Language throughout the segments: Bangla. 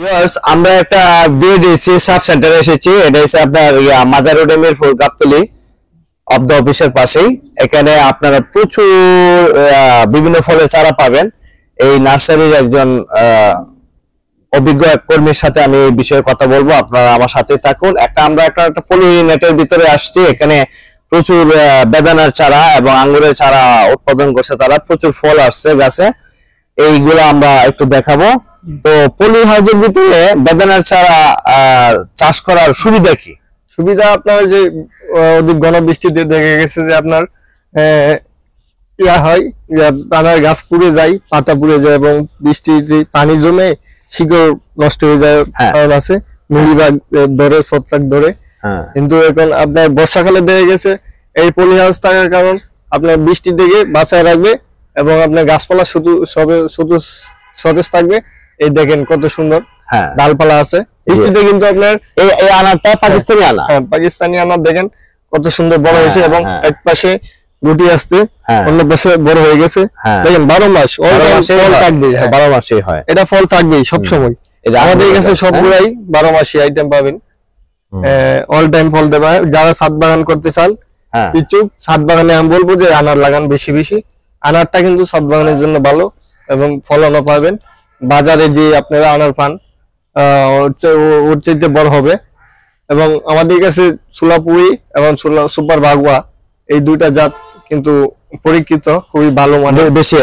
ভিউয়ার্স আমরা একটা বিএডিসি সাব সেন্টারে এসেছি। এটা হচ্ছে আপনার মাজার রোডে মিরপুর গাবতলী অফ দ্য অফিসের পাশেই। এখানে আপনারা প্রচুর বিভিন্ন ফলের চারা পাবেন। এই নার্সারির একজন অভিজ্ঞ কর্মীর সাথে আমি এই বিষয়ে কথা বলবো, আপনারা আমার সাথে থাকুন। আমরা একটা পলি নেটের ভিতরে আসছি। এখানে প্রচুর বেদানার চারা এবং আঙ্গুরের চারা উৎপাদন করছে তারা, প্রচুর ফল আসছে গাছে, এইগুলো আমরা একটু দেখাবো। তো পলি হাউসের ভিতরে বেদানার চারা চাষ করার সুবিধা কি? সুবিধা আপনার যে অধিক ঘন বৃষ্টিতে দেখা গেছে যে আপনার হয় দানার গাছ পুড়ে যায়, পাতা পুড়ে যায় এবং বৃষ্টি যে পানি জমে শিকড় নষ্ট হয়ে যায় কারণ আছে, মিলিবাগ ধরে, ছত্রাক ধরে। কিন্তু এখন আপনার বর্ষাকালে দেখা গেছে এই পলি হাউস থাকার কারণ আপনার বৃষ্টি থেকে বাঁচায় রাখবে এবং আপনার গাছপালা শুধু সতেজ থাকবে। এই দেখেন কত সুন্দর ডালপালা আছে বৃষ্টিতে, কিন্তু আপনার এই আনারটা পাকিস্তানি আনার, পাকিস্তানি আনার দেখেন কত সুন্দর বড় হয়েছে এবং এক পাশে গুটি আসছে, অন্য পাশে বড় হয়ে গেছে। দেখেন 12 মাস ফল থাকবে, 12 মাসই হয়, এটা ফল থাকবেই সবসময়। আমাদের কাছে সবগুলাই 12 মাসই আইটেম পাবেন, অল টাইম ফল দেওয়া হয়। যারা ছাদ বাগান করতে চান ইচ্ছুক, ছাদ বাগানে আমি বলবো যে আনার লাগান বেশি বেশি। আনারটা কিন্তু ছাদ বাগানের জন্য ভালো এবং ফলনও পাবেন। বাজারে যে আপনারা আনার পান ওর চাইতে বড় হবে। এবং আমাদের কাছে সোলাপুরি এবং সুপার বাগুয়া এই দুইটা জাত কিন্তু পরীক্ষিত, খুবই ভালো মানের, বেশি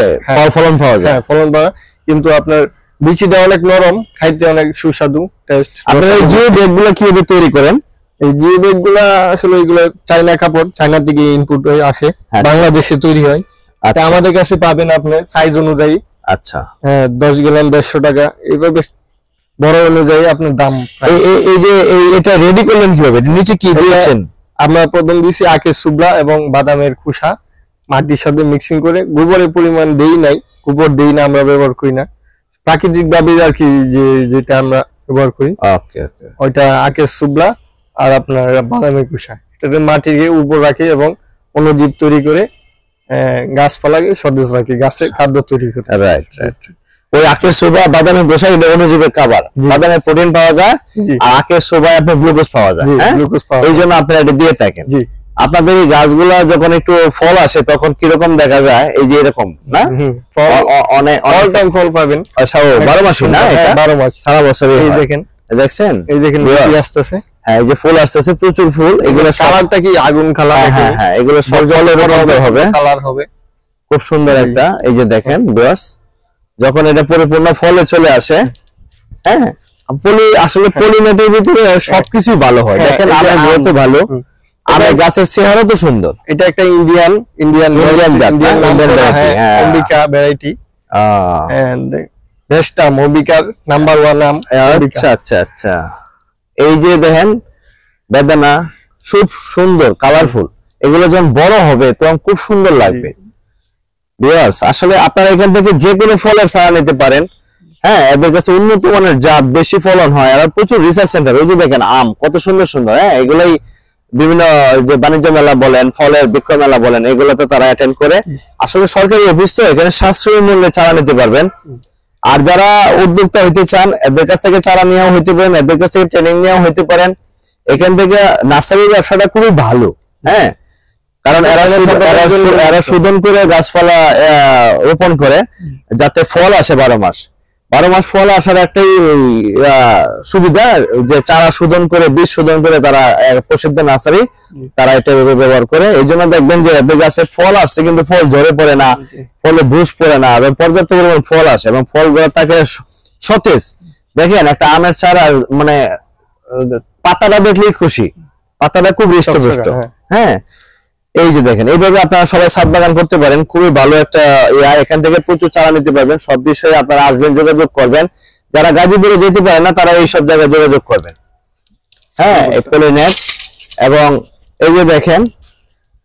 ফলন পাওয়া যায়। ফলন পাওয়া, কিন্তু আপনার বিচিটা অনেক নরম, খাইতে অনেক সুস্বাদু টেস্ট। আপনারা এই যে ব্যাগগুলো কিভাবে তৈরি করেন? এই যে ব্যাগগুলা আসলে এগুলো চায়না কাপড়, চায়না থেকে ইনপুট হয়ে আসে, বাংলাদেশে তৈরি হয়। আমাদের কাছে পাবেন আপনার সাইজ অনুযায়ী। আচ্ছা, 10 গ্রাম 150 টাকা, এইভাবে বড় অনুযায়ী আপনার দাম। এই যে এটা রেডি করলেন কিভাবে? নিচে কি দিয়েছেন? আমরা প্রথম দিয়েছি আখের সুবলা এবং বাদামের খোসা মাটির সাথে মিক্সিং করে। গোবরের পরিমাণ দেই নাই, গোবর দেই না, আমরা ব্যবহার করি না, প্রাকৃতিক ভাবে আর কি যেটা আমরা ব্যবহার করি। ওইটা আখের সুবলা আর আপনার বাদামের খোসা, এটাতে মাটির উপর রাখি এবং অণুজীব তৈরি করে গাছপালাকে সতেজ রাখি, গাছে খাদ্য তৈরি করে। রাইট। ওই আখের সোবা বাদামের খোসা এটা অণুজীবের খাবার, বাদামে প্রোটিন পাওয়া যায় আর আখের সোবায় আপনার গ্লুকোজ পাওয়া যায়। এই জন্য আপনারা এটা দিয়ে থাকেন। আপনাদের এই গাছগুলা যখন একটু ফল আসে তখন কিরকম দেখা যায়? এই যে এরকম না, অল টাইম ফল পাবেন, 12 মাসই না, এটা 12 মাস সারা বছরই। এই দেখেন, দেখছেন, এই দেখেন আসতেছে, এই যে ফুল আসতেছে, প্রচুর ফুল। এগুলো কালারটা কি আগুন কালার, এগুলো সব ফলের হবে, কালার হবে খুব সুন্দর একটা। এই যে দেখেন ভিউয়ার্স, যখন এটা পরিপূর্ণ ফলে চলে আসে, পলি আসলে পলিনেটের ভিতরে সবকিছু ভালো হয়। দেখেন আমের গ্রোথ ভালো, আমের গাছের চেহারা তো সুন্দর। এটা একটা ইন্ডিয়ান জাত, অম্বিকা ভ্যারাইটি, বেস্টা মোবিকার নাম্বার 1 নাম। আচ্ছা। এই যে দেখেন বেদানা খুব সুন্দর কালারফুল, এগুলো যখন বড় হবে তখন খুব সুন্দর লাগবে। ভিউয়ার্স আসলে আপনারা এখান থেকে যে কোনো ফলের চারা নিতে পারেন। এদের কাছে উন্নত মানের জাত, বেশি ফলন হয়, আর প্রচুর রিসার্চ সেন্টার। ওই যে দেখেন আম কত সুন্দর সুন্দর, এগুলাই বিভিন্ন যে বাণিজ্য মেলা বলেন, ফলের বিক্রয় মেলা বলেন, এগুলোতে তারা অ্যাটেন্ড করে। আসলে সরকারি অফিস তো, এখানে সাশ্রয়ী মূল্যে চারা নিতে পারবেন। আর যারা উদ্যোক্তা হইতে চান এদের কাছ থেকে চারা নেওয়া হইতে পারেন, এদের কাছ থেকে ট্রেনিং নেওয়া হইতে পারেন। এখান থেকে নার্সারির ব্যবসাটা খুবই ভালো, কারণ এরা শোধন করে গাছপালা রোপণ করে যাতে ফল আসে 12 মাস। 12 মাস ফল আসার একটাই সুবিধা যে চারা শোধন করে, বীজ শোধন করে তারা প্রসিদ্ধ নার্সারি তারা এটা ব্যবহার করে। এই জন্য দেখবেন যে এদের গাছে ফল আসছে কিন্তু ফল ঝরে পড়ে না, ফলে ধূস পড়ে না, এবং পর্যাপ্ত পরিমাণ ফল আসে এবং ফলগুলো থাকে সতেজ। দেখেন একটা আমের চারা মানে পাতাটা দেখলেই খুশি, পাতাটা খুব হৃষ্টপুষ্ট। এই যে দেখেন, এইভাবে আপনারা সবাই ছাদ বাগান করতে পারেন, খুবই ভালো একটা। এখান থেকে প্রচুর চারা নিতে পারবেন। সব বিষয়ে আপনারা আসবেন, যোগাযোগ করবেন। যারা গাজীপুরে যেতে পারে না তারা এই সব জায়গায় যোগাযোগ করবেন। পলিনেট। এবং এই যে দেখেন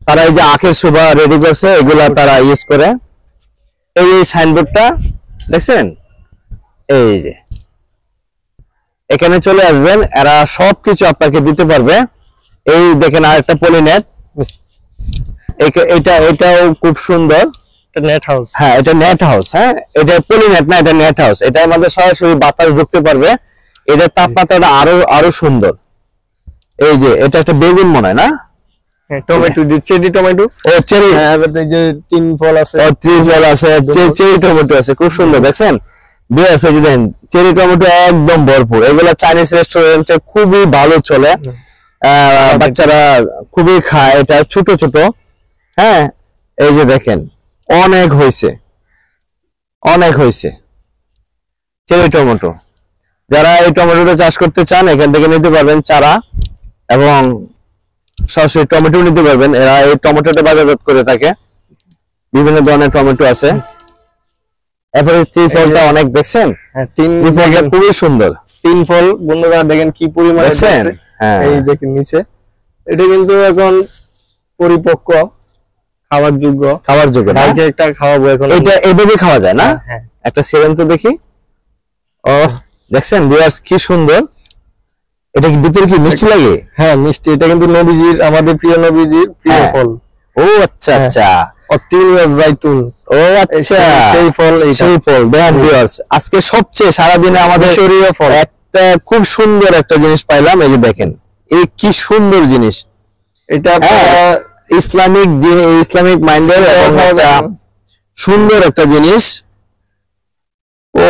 তারা এই যে আখের সুবা রেডি করছে, এগুলা তারা ইউজ করে। এই সাইনবোর্ডটা দেখছেন, এই যে এখানে চলে আসবেন, এরা সবকিছু আপনাকে দিতে পারবে। এই দেখেন আরেকটা পলিনেট, এটাও খুব সুন্দর, নেট হাউস। এটা নেট হাউস। এটা পলিনেট না, এটা নেট হাউস। এটা আমাদের সরাসরি বাতাস ঢুকতে পারবে এটার তাপমাত্রাটা আরো সুন্দর। এই যে এটা একটা বেগুন মনে হয় না? টমেটো চেরি টমেটো, ও চেরি, এই যে তিন ফল আছে, তিন ফল আছে, চেরি টমেটো আছে, খুব সুন্দর দেখছেন বিয়ার্স। এই যে দেখেন চেরি টমেটো একদম ভরপুর। এগুলা চাইনিজ রেস্টুরেন্টে খুবই ভালো চলে, বাচ্চারা খুবই খায় এটা, ছোট ছোট। হ্যাঁ এই যে দেখেন অনেক হয়েছে চেরি টমেটো। যারা এই টমেটোটা চাষ করতে চান এখান থেকে নিতে পারবেন চারা, এবং সরাসরি টমেটো নিতে পারবেন। এরা এই টমেটোটা বাজারজাত করে থাকে, বিভিন্ন ধরনের টমেটো আছে। এরপরে এই ফলটা অনেক দেখছেন, তিন ফলটা খুবই সুন্দর। তিন ফল বন্ধুরা দেখেন কি পরিমাণে দেখছেন, এই দেখেন নিচে। এটা কিন্তু এখন পরিপক্ক, খাওয়ার যোগ্য। ভাইকে একটা খাওয়াবো এখন। এটা এইভাবে খাওয়া যায় না? একটা সেভেন তো দেখি। ও দেখছেন ভিউয়ার্স কি সুন্দর। এটা কি ভিতরে কি মিষ্টি লাগে? হ্যাঁ মিষ্টি। এটা কিন্তু নবীজির, আমাদের প্রিয় নবীজির প্রিয় ফল। ও আচ্ছা আচ্ছা, অতিনিয়াস জাইতুন। ও আচ্ছা, সেই ফল। দেখেন ভিউয়ার্স, আজকে সবচেয়ে সারাদিনে আমাদের শরীরে ফল একটা খুব সুন্দর একটা জিনিস পাইলাম। এই যে দেখেন এই কি সুন্দর জিনিস। এটা ইসলামিক মাইন্ডের সুন্দর একটা জিনিস। ও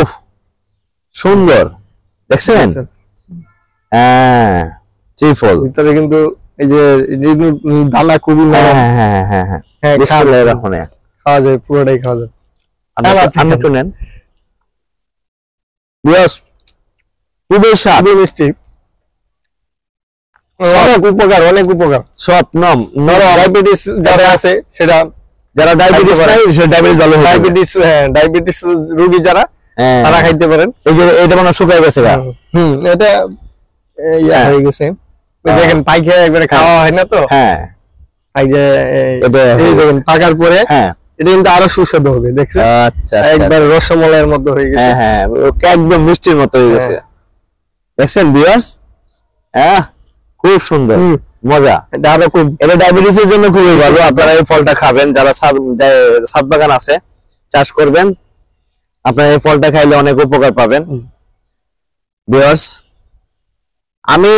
সুন্দর দেখছেন। হ্যাঁ ত্রিফল ভিতরে কিন্তু এই যে দানা খুবই নরম। হ্যাঁ খাওয়া যায়, পুরোটাই খাওয়া যায়। আমি একটু নেন। খুবই স্বাদ, মিষ্টি, অনেক উপকার। সব নরম। ডায়াবেটিস যারা আছে, যারা ডায়াবেটিস নাই, সেটা ডায়াবেটিস ভালো হয়ে যাবে। ডায়াবেটিস রোগী যারা, তারা খাইতে পারেন। এই যে এটা মানে শুকায় গেছে গা। এটা হয়ে গেছে। দেখেন পাইকে একবারে খাওয়া হয় না তো। হ্যাঁ দেখেন পাকার পরে এটা কিন্তু আরো সুস্বাদু হবে। দেখছেন, আচ্ছা একবার রসমলাইয়ের মতো হয়ে গেছে। হ্যাঁ একদম মিষ্টির মতো হয়ে গেছে। দেখছেন ভিউয়ার্স, খুব সুন্দর, মজা। এটা ডায়াবেটিস এর জন্য খুবই ভালো। আপনারা এই ফলটা খাবেন, যারা ছাদ বাগান আছে, চাষ করবেন, আপনারা এই ফলটা খাইলে অনেক উপকার পাবেন। ভিউয়ার্স, আমি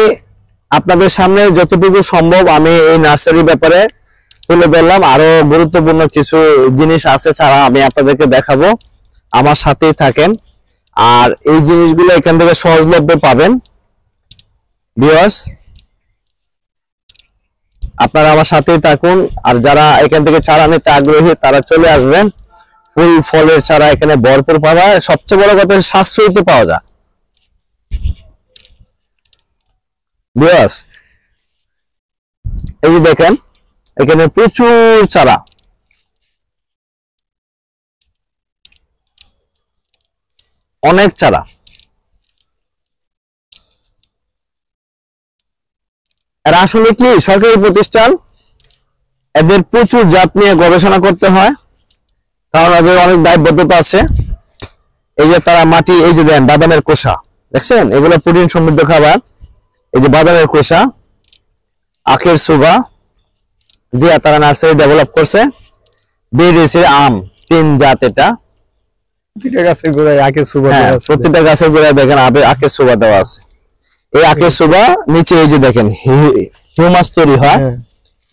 আপনাদের সামনে যতটুকু সম্ভব আমি এই নার্সারির ব্যাপারে তুলে ধরলাম। আরো গুরুত্বপূর্ণ কিছু জিনিস আছে ছাড়া আমি আপনাদেরকে দেখাবো, আমার সাথেই থাকেন। আর এই জিনিসগুলো এখান থেকে সহজলভ্যে পাবেন। ভিউয়ার্স, আপনারা আমার সাথেই থাকুন। আর যারা এখান থেকে চারা নিতে আগ্রহী তারা চলে আসবেন। ফুল ফলের চারা এখানে ভরপুর পাওয়া যায়। সবচেয়ে বড় কথা সাশ্রয়ীতে পাওয়া যায়। ভিউয়ার্স, এই যে দেখেন এখানে প্রচুর চারা, অনেক চারা। এরা আসলে কি সরকারি প্রতিষ্ঠান, এদের প্রচুর জাত নিয়ে গবেষণা করতে হয়, কারণ এদের অনেক দায়বদ্ধতা আছে। এই যে তারা মাটি, এই যে দেন বাদামের খোসা, দেখছেন এগুলো প্রোটিন সমৃদ্ধ খাবার। এই যে বাদামের খোসা, আখের সুবা দিয়া তারা নার্সারি ডেভেলপ করছে। বিদেশি আম, 3 জাত। এটা প্রতিটা গাছের গোড়ায় আখের সুবা দেওয়া আছে। প্রতিটা গাছের গোড়ায় দেখেন আখের সুবা দেওয়া আছে। এই আখের সুবা নিচে এই যে দেখেন হিউমাস তৈরি হয়,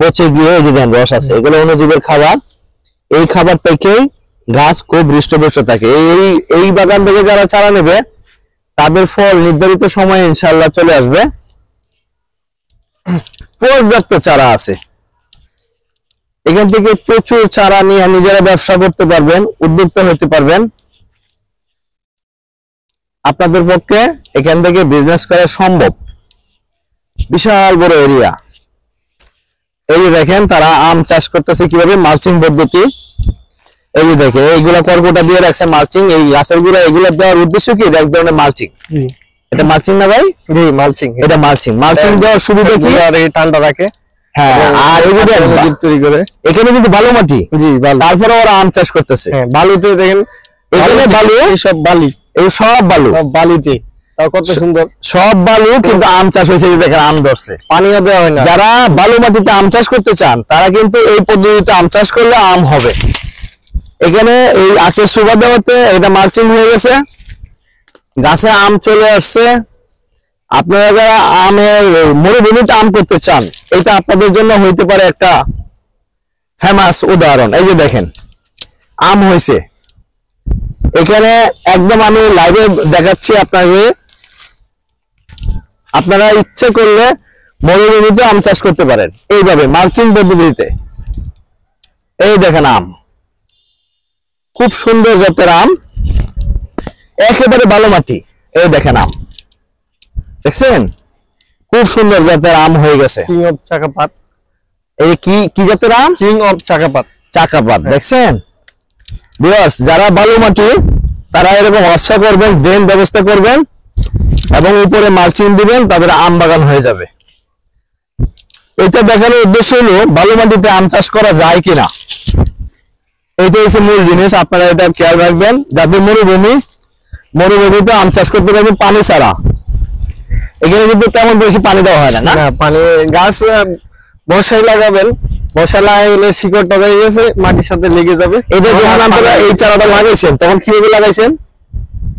পচে গিয়ে এই যে দেখেন রস আছে। এগুলো অণুজীবের খাবার। এই খাবার থেকেই গাছ খুব হৃষ্টপুষ্ট থাকে। এই বাগান থেকে যারা চারা নেবে তাদের ফল নির্ধারিত সময়ে ইনশাআল্লাহ চলে আসবে। পর্যাপ্ত চারা আছে, এখান থেকে প্রচুর চারা নিয়ে নিজেরা ব্যবসা করতে পারবেন, উদ্যোক্তা হতে পারবেন। আপনাদের পক্ষে এখান থেকে বিজনেস করা সম্ভব। বিশাল বড় এরিয়া। এই যে দেখেন তারা আম চাষ করতেছে কিভাবে, মালচিং পদ্ধতি। এই যে দেখেন এইগুলা কর্কটা দিয়ে রাখছে মালচিং। এই গাছের গুঁড়া এগুলো দেওয়ার উদ্দেশ্য কি, এটা এক ধরনের মালচিং। এটা মালচিং না ভাই? জি মালচিং। এটা মালচিং। মালচিং দেওয়ার সুবিধা কি, আর এই ঠান্ডা রাখে। হ্যাঁ, আর এই যে তৈরি করে এখানে কিন্তু বালু মাটি। জি, তারপরে ওরা আম চাষ করতেছে। হ্যাঁ, বালুতে দেখেন এখানে বালু, সব বালি, এই সব বালু, সব বালিতে। তাও কত সুন্দর, সব বালু, কিন্তু আম চাষ হয়েছে। দেখেন আম ধরছে, পানিও দেওয়া হয় না। যারা বালু মাটিতে আম চাষ করতে চান তারা কিন্তু এই পদ্ধতিতে আম চাষ করলে আম হবে। এখানে এই আখের সুবা দেওয়াতে এটা মালচিং হয়ে গেছে, গাছে আম চলে আসছে। আপনারা যারা আমের মরুভূমিতে আম করতে চান, এটা আপনাদের জন্য হইতে পারে একটা ফেমাস উদাহরণ। এই যে দেখেন আম হয়েছে এখানে, একদম আমি লাইভে দেখাচ্ছি আপনাকে। আপনারা ইচ্ছে করলে মরুভূমিতে আম চাষ করতে পারেন এইভাবে মালচিং পদ্ধতিতে। এই দেখেন আম, খুব সুন্দর জাতের আম, একেবারে ভালো মাটি। এই দেখেন আম, দেখছেন খুব সুন্দর জাতের আম হয়ে গেছে। কিং অফ চাকাপাত। এই কি কি জাতের আম? King of চাকাপাত। চাকাপাত। দেখছেন ভিউয়ার্স, যারা বালু মাটি তারা এরকম অফসা করবেন, ড্রেন ব্যবস্থা করবেন এবং উপরে মালচিং দিবেন, তাদের আম বাগান হয়ে যাবে। এটা দেখানোর উদ্দেশ্য হলো বালু মাটিতে আম চাষ করা যায় কিনা, এটা হচ্ছে মূল জিনিস। আপনারা এটা খেয়াল রাখবেন যাতে মরুভূমিতে আম চাষ করতে পারবেন পানি ছাড়া। এখানে কিন্তু তেমন বেশি পানি দেওয়া হয় না। না, পানি গাছ বর্ষায় লাগাবেন, বর্ষা লাগাইলে শিকড়টা হয়ে গেছে মাটির সাথে লেগে যাবে। এটা যখন আপনারা এই চারাটা লাগাইছেন তখন কিভাবে লাগাইছেন?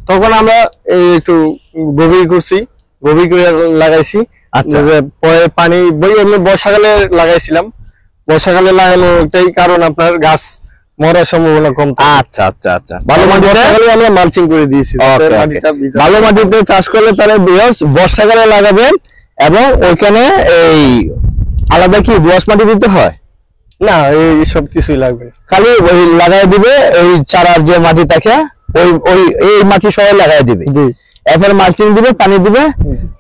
তখন আমরা একটু গভীর করছি, গভীর করে লাগাইছি। আচ্ছা, পরে পানি এমনি বর্ষাকালে লাগাইছিলাম। বর্ষাকালে লাগানোটাই কারণ আপনার গাছ মরার সম্ভাবনা কম। আচ্ছা আচ্ছা আচ্ছা, ভালো মাটিতে আমরা মালচিং করে দিয়েছি। ভালো মাটিতে চাষ করলে তাহলে বর্ষাকালে লাগাবেন এবং ওইখানে এই আলাদা কি দোআঁশ মাটি দিতে হয় না? এই সব কিছুই লাগবে, খালি ওই লাগাই দিবে, ওই চারার যে মাটি থাকে ওই এই মাটি সহ লাগাই দিবে। জি, এরপর মালচিং দিবে, পানি দিবে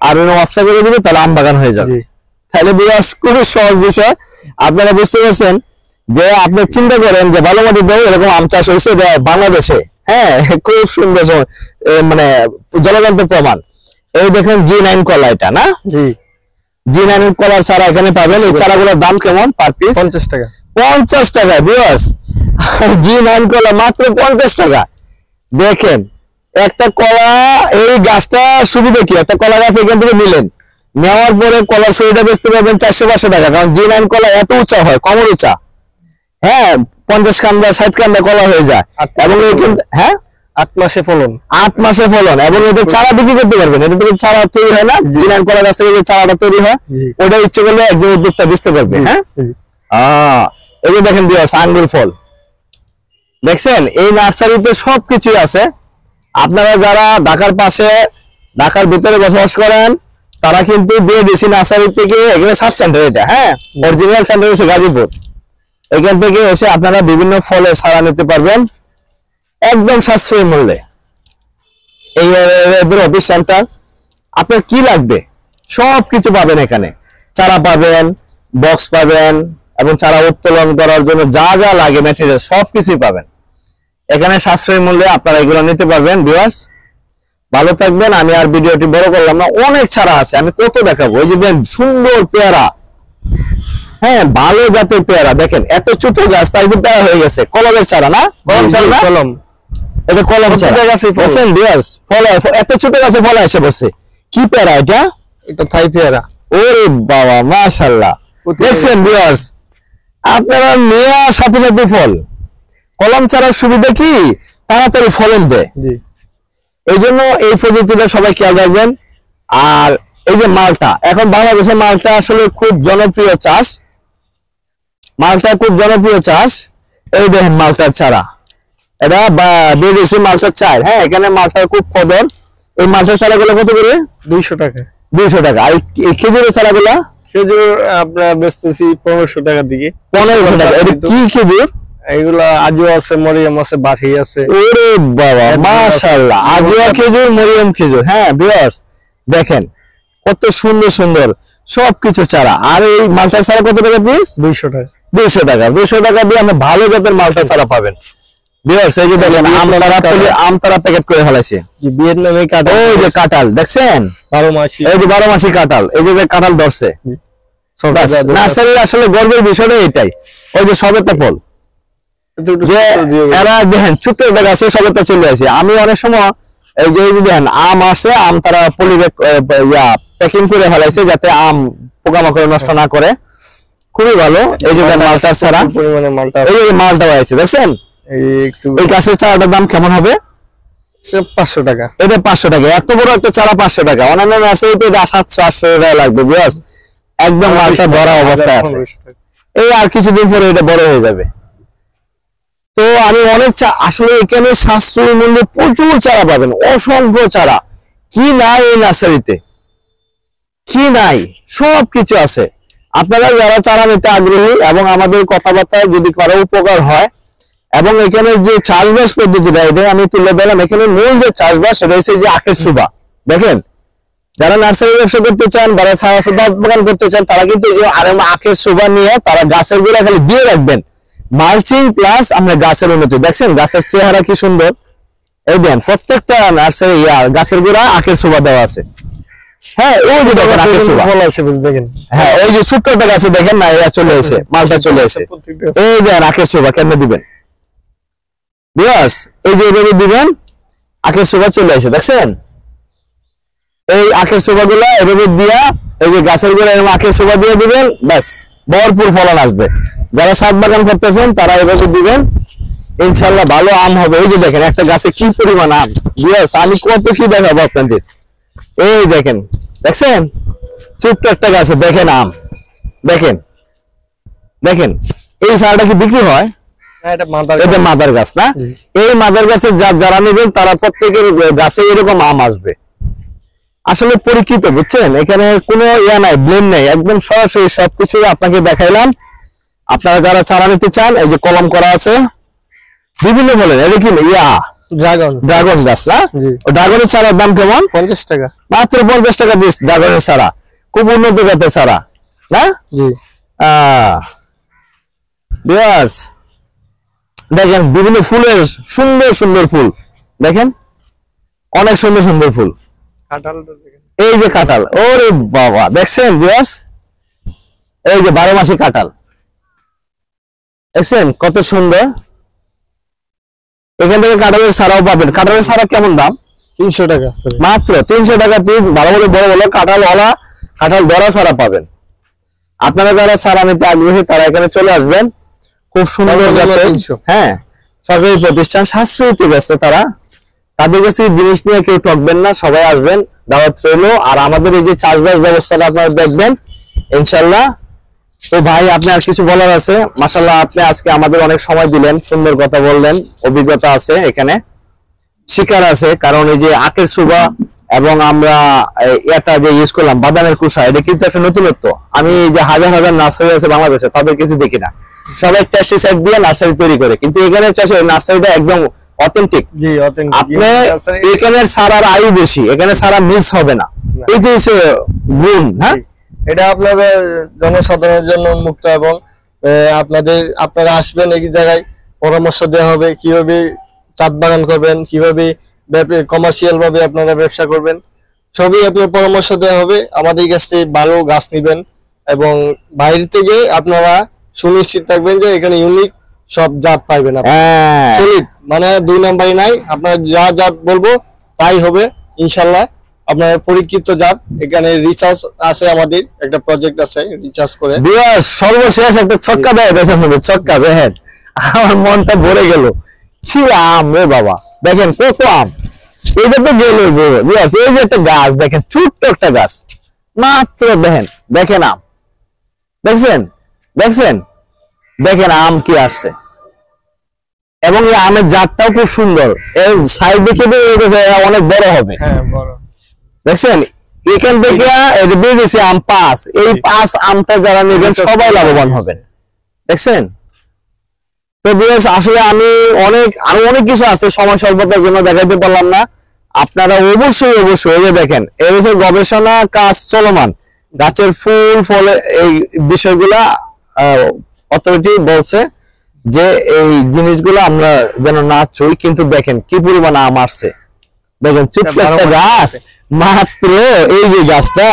আর অফসা করে দিবে, তাহলে আম বাগান হয়ে যাবে। তাহলে বিয়াস খুবই সহজ বিষয়। আপনারা বুঝতে পারছেন যে আপনি চিন্তা করেন যে ভালো মাটিতে এরকম আম চাষ হয়েছে বাংলাদেশে। হ্যাঁ, খুব সুন্দর মানে জলজন্ত প্রমাণ। এই দেখেন G9 কলা, এটা না? জি, G9 কলার চারা এখানে পাবেন। এই চারাগুলোর দাম কেমন পার পিস? 50 টাকা। 50 টাকা বিয়াস, G9 কলা মাত্র 50 টাকা। দেখেন একটা কলা, এই গাছটা সুবিধা কি, একটা কলা গাছ এখান থেকে নিলেন, নেওয়ার পরে কলার সরিটা বেচতে পারবেন 400-500 টাকা, কারণ G9 কলা এত উঁচা হয়, কমর উঁচা। হ্যাঁ, 50 কান্দা 60 কান্দা কলা হয়ে যায়। এবং হ্যাঁ 8 মাসে ফলন, 8 মাসে ফলন। এবং এদের চারা বিক্রি করতে পারবেন, এটা থেকে চারা তৈরি হয় না? G9 কলা গাছ থেকে যে চারাটা তৈরি হয় ওটা ইচ্ছে করলে একজন উদ্যোক্তা বেচতে পারবে। হ্যাঁ, এই যে দেখেন বিয়াস আঙ্গুর ফল, দেখছেন এই নার্সারিতে সবকিছুই আছে। আপনারা যারা ঢাকার পাশে, ঢাকার ভিতরে বসবাস করেন, তারা কিন্তু বিএডিসি নার্সারি থেকে, এখানে সাব সেন্টার এটা, হ্যাঁ অরিজিনাল সেন্টার হচ্ছে গাজীপুর, এখান থেকে এসে আপনারা বিভিন্ন ফলের চারা নিতে পারবেন একদম সাশ্রয়ী মূল্যে। এই অফিস সেন্টার, আপনার কি লাগবে সবকিছু পাবেন এখানে। চারা পাবেন, বক্স পাবেন এবং চারা উত্তোলন করার জন্য যা যা লাগে ম্যাটেরিয়াল সবকিছুই পাবেন এখানে সাশ্রয়ী মূল্যে। আপনারা এগুলো নিতে পারবেন। ভিউয়ার্স ভালো থাকবেন, আমি আর ভিডিওটি বড় করলাম না, অনেক চারা আছে, আমি কত দেখাবো। এই যে সুন্দর পেয়ারা, হ্যাঁ ভালো জাতের পেয়ারা, দেখেন এত ছোট গাছ তাই যে পেয়ারা হয়ে গেছে। কলমের চারা না? কলম চারা না? কলম, এটা কলম চারা গাছে বসেন ভিউয়ার্স, ফল এত ছোট গাছে ফল এসে বসে। কি পেয়ারা এটা? এটা থাই পেয়ারা। ওরে বাবা, মাশাআল্লাহ। দেখছেন ভিউয়ার্স, আপনারা নেওয়ার সাথে সাথে ফল। কলম চারার সুবিধা কি, তাড়াতাড়ি ফলন দেয়। এই জন্য এই পদ্ধতিটা সবাই খেয়াল রাখবেন। আর এই যে মালটা, এখন বাংলাদেশে মালটা আসলে খুব জনপ্রিয় চাষ, মালটা খুব জনপ্রিয় চাষ। এই দেখেন মালটার চারা, এটা বিদেশি মালটার চাল। হ্যাঁ, এখানে মালটার খুব কদর। এই মালটার চারাগুলো কত করে? 200 টাকা। 200 টাকা। আর এই খেজুরের চারাগুলা? খেজুর আপনার বেচতেছি 1500 টাকার দিকে। 1500 টাকা। এটা কি খেজুর? এইগুলা আজও আছে, মরিয়ম আছে, বাঠি আছে। ওরে বাবা, মাশাআল্লাহ, আজওয়া খেজুর, মরিয়ম খেজুর। হ্যাঁ ভিউয়ার্স দেখেন কত সুন্দর সুন্দর সবকিছু চারা। আর এই মালটার চারা কত টাকা পিস? 200 টাকা। 200 টাকা। 200 টাকা দিয়ে আপনি ভালো জাতের মালটা চারা পাবেন। ভিউয়ার্স এই যে দেখেন আমতারা প্যাকেট করে ফেলাইছে। যে ভিয়েতনামি কাঁঠাল, ওই যে কাঁঠাল দেখছেন 12 মাসি, এই যে 12 মাসি কাঁঠাল, এই যে কাঁঠাল ধরছে। নার্সারির আসলে গর্বের বিষয়টা এটাই, ওই যে সবেতা ফল, যে এরা দেখেন ছোট্ট একটা গাছে সবেতা চলে আসে। আমি অনেক সময় এই যে দেখেন আম আসে, আম তারা পলিব্যাগ প্যাকিং করে ফেলাইছে যাতে আম পোকামাকড় নষ্ট না করে। খুবই ভালো। এই যে মালটার চারা, পরিমাণে মালটা, এই যে মালটা আছে দেখছেন। এই গাছের চারাটার দাম কেমন হবে? 500 টাকা। এটা 500 টাকা, এত বড় একটা চারা 500 টাকা। অন্যান্য নার্সারিতে এটা 700-800 টাকা লাগবে ভিউয়ার্স, একদম মালটা ধরা অবস্থায় আছে। এই আর কিছুদিন পরে এটা বড় হয়ে যাবে। তো আমি অনেক আসলে এখানে সাশ্রয়ী মূল্যে প্রচুর চারা পাবেন, অসংখ্য চারা। কি নাই এই নার্সারিতে, কি নাই, সবকিছু আছে। আপনারা যারা চারা নিতে আগ্রহী এবং আমাদের কথাবার্তায় যদি কারো উপকার হয়, এবং এখানে যে চাষবাস পদ্ধতিটা এটা আমি তুলে দিলাম। এখানে মূল যে চাষবাস সেটা হচ্ছে যে আখের সুবা। দেখেন, যারা নার্সারি ব্যবসা করতে চান বা বাগান করতে চান, তারা কিন্তু আখের সুবা নিয়ে তারা গাছের গোড়া খালি দিয়ে রাখবেন। মালচিং প্লাস আমরা গাছের উন্নতি দেখছেন, গাছের চেহারা কি সুন্দর। এই দেন প্রত্যেকটা নার্সারি গাছের গোড়া আখের সুবা দেওয়া আছে। হ্যাঁ, ওই যে দেখেন আখের সুবা, হ্যাঁ ওই যে ছোট্ট একটা গাছে দেখেন না, এরা চলে এসে মালটা চলে এসে। এই দেন আখের সুবা কেমনে দিবেন ভিউয়ার্স, এই যে এইভাবে দিবেন, আখের সুবা চলে আসে। দেখছেন এই আখের সুবা গুলা এভাবে দিয়া এই যে গাছের গোড়া এরকম আখের সুবা দিয়ে দিবেন, ব্যাস ভরপুর ফলন আসবে। যারা ছাদ বাগান করতেছেন তারা এভাবে দিবেন, ইনশাল্লাহ ভালো আম হবে। এই যে দেখেন একটা গাছে কি পরিমাণ আম ভিউয়ার্স, আমি কত কি দেখাবো আপনাদের। এই দেখেন, দেখছেন ছোট্ট একটা গাছে দেখেন আম, দেখেন দেখেন। এই চারাটা কি বিক্রি হয়? এটা মাদার গাছ না? এই মাদার গাছের যারা নেবেন তারা প্রত্যেকের গাছে এরকম আম আসবে। আসলে পরীক্ষিত, বুঝছেন, এখানে কোনো ইয়া নাই, ব্লেম নাই, একদম সরাসরি সবকিছু আপনাকে দেখাইলাম। আপনারা যারা চারা নিতে চান, এই যে কলম করা আছে বিভিন্ন বলেন, এটা কি ড্রাগন গাছ না? ড্রাগনের চারার দাম কেমন? 50 টাকা, মাত্র 50 টাকা পিস ড্রাগনের চারা, খুব উন্নত জাতের চারা না? জি। ভিউয়ার্স দেখেন বিভিন্ন ফুলের সুন্দর সুন্দর ফুল, দেখেন অনেক সুন্দর সুন্দর ফুল। এই যে কাঁঠাল, ওরে বাবা দেখছেন ভিউয়ার্স, এই যে 12 মাসি কাঁঠাল দেখছেন কত সুন্দর। এখান থেকে কাঁঠালের চারাও পাবেন। কাঁঠালের চারা কেমন দাম? 300 টাকা, মাত্র 300 টাকা পিস। ভালো বড় বড় কাঁঠালওয়ালা কাঁঠাল ধরা চারা পাবেন। আপনারা যারা চারা নিতে আগ্রহী তারা এখানে চলে আসবেন। খুব সুন্দর জাতের, হ্যাঁ সরকারি প্রতিষ্ঠান, সাশ্রয়ী ব্যস্ত তারা, তাদের কাছে জিনিস নিয়ে কেউ ঠকবেন না, সবাই আসবেন, দাওয়াত রইলো। আর আমাদের এই যে চাষবাস ব্যবস্থাটা আপনারা দেখবেন ইনশাল্লাহ। তো ভাই আপনি আর কিছু বলার আছে? মাশাআল্লাহ আপনি আজকে আমাদের অনেক সময় দিলেন, সুন্দর কথা বললেন, অভিজ্ঞতা আছে এখানে, শিকার আছে। কারণ এই যে আখের সুবা এবং আমরা এটা যে ইউজ করলাম বাদামের কুসা, এটা কিন্তু একটা নতুনত্ব। আমি যে হাজার হাজার নার্সারি আছে বাংলাদেশে, তাদের কিছু দেখি না, সবাই পেস্টিসাইড দিয়ে নার্সারি তৈরি করে, কিন্তু এখানে চাষে নার্সারিটা একদম অথেন্টিক। জি অথেন্টিক। আপনি এখানে সারার আয়ু বেশি, এখানে সারা মিস হবে না, এইটা হচ্ছে গুণ। হ্যাঁ, এটা আপনাদের জনসাধারণের জন্য উন্মুক্ত, এবং আপনারা আসবেন, এই জায়গায় পরামর্শ দেওয়া হবে কিভাবে চাঁদ বাগান করবেন, কিভাবে কমার্শিয়াল ভাবে আপনারা ব্যবসা করবেন, সবই আপনার পরামর্শ দেওয়া হবে। আমাদের কাছে ভালো গাছ নিবেন, এবং বাইরে থেকে আপনারা সুনিশ্চিত থাকবেন যে এখানে ইউনিক সব জাত পাইবেন। সলিড মানে 2 নাম্বারই নাই, আপনার যা জাত বলবো তাই হবে ইনশাল্লাহ। আপনার পরীক্ষিত জাত, এখানে রিসার্চ আছে, আমাদের একটা প্রজেক্ট আছে রিসার্চ করে। সর্বশেষ একটা ছক্কা দেয়, ছক্কা দেখেন, আমার মনটা ভরে গেল। কি আম রে বাবা, দেখেন কত আম, এটা তো গেল। এই যে একটা গাছ দেখেন, ছোট্ট একটা গাছ, মাত্র দেখেন দেখেন আম, দেখছেন দেখছেন দেখেন আম কি আসছে। এবং এই আমের জাতটাও খুব সুন্দর, এর সাইজ দেখে অনেক বড় হবে। হ্যাঁ বড়, দেখছেন এখান থেকে বেরিয়েছে আম 5, এই 5 আমটা যারা নেবেন সবাই লাভবান হবেন। দেখছেন তো আসলে আমি আরো অনেক কিছু আছে, সময় স্বল্পতার জন্য দেখাইতে পারলাম না। আপনারা অবশ্যই অবশ্যই এই যে দেখেন, এর গবেষণা কাজ চলমান, গাছের ফুল ফল এই বিষয়গুলা অথরিটি বলছে যে এই জিনিসগুলো আমরা যেন না চুই, কিন্তু দেখেন কি পরিমাণ আম আসছে। দেখেন ছোট্ট একটা গাছ, মাত্র এই যে গাছটা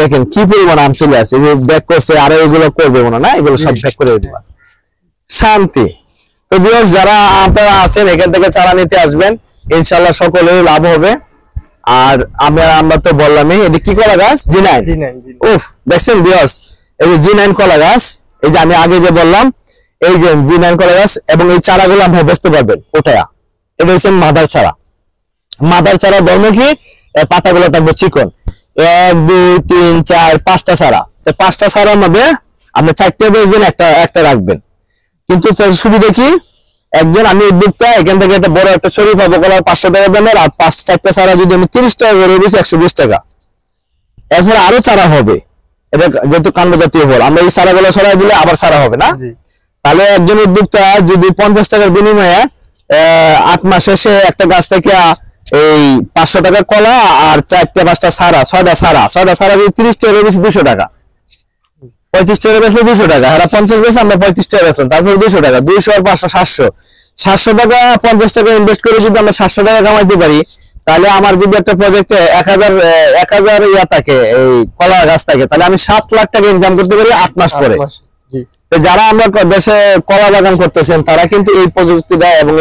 দেখেন কি পরিমাণ আম চলে আসে। ব্যাক করছে, আর এগুলো করবে মনে না, এগুলো সব ব্যাক করে দিবা, শান্তি। তো ভিউয়ার্স যারা আপনারা আছেন এখান থেকে চারা নিতে আসবেন, ইনশাআল্লাহ সকলের লাভ হবে। আর আমরা তো বললামই, এটা কি কলা গাছ? G9। উফ, দেখছেন ভিউয়ার্স, এই যে G9 কলা গাছ, এই যে আমি আগে যে বললাম, এই যে G9 কলা গাছ, এবং এই চারাগুলো আপনি বেচতে পারবেন ওটা। এটা হচ্ছে মাদার চারা, মাদার চারা ধর্ম কি পাতাগুলো থাকবে চিকন, 1 2 3 4 5টা চারা, তো 5টা চারার মধ্যে আপনি 4টে বেচবেন, একটা রাখবেন। কিন্তু তার সুবিধা কি, একজন আমি উদ্যোক্তা, এখান থেকে একটা বড় একটা ছড়ি পাবো কলার 500 টাকা দামের, আর 4টা চারা যদি আমি 30 টাকা করে বেশি 120 টাকা। এরপর আরো চারা হবে, এটা যেহেতু কাণ্ড জাতীয় ফল, আমরা এই চারাগুলো ছড়াই দিলে আবার চারা হবে না। তাহলে একজন উদ্যোক্তা যদি 50 টাকার বিনিময়ে 8 মাস শেষে একটা গাছ থেকে এই 500 টাকা কলা আর 4টা 5টা চারা, 6টা চারা যদি 30 টাকা বেশি 200 টাকা, 35 টাকা বেচলে 200 টাকা, আর 50 বেচে আমরা 35 টাকা বেচলাম, তারপরে 200 টাকা, 200 আর 500 700 টাকা, 50 টাকা ইনভেস্ট করে যদি আমরা 700 টাকা কামাইতে পারি, তাহলে আমার যদি একটা প্রজেক্টে 1000 ইয়া থাকে, এই কলা গাছ থাকে, তাহলে আমি 7 লাখ টাকা ইনকাম করতে পারি 8 মাস পরে। যারা আমরা দেশে কলা বাগান করতেছেন তারা কিন্তু এই প্রযুক্তিটা এবং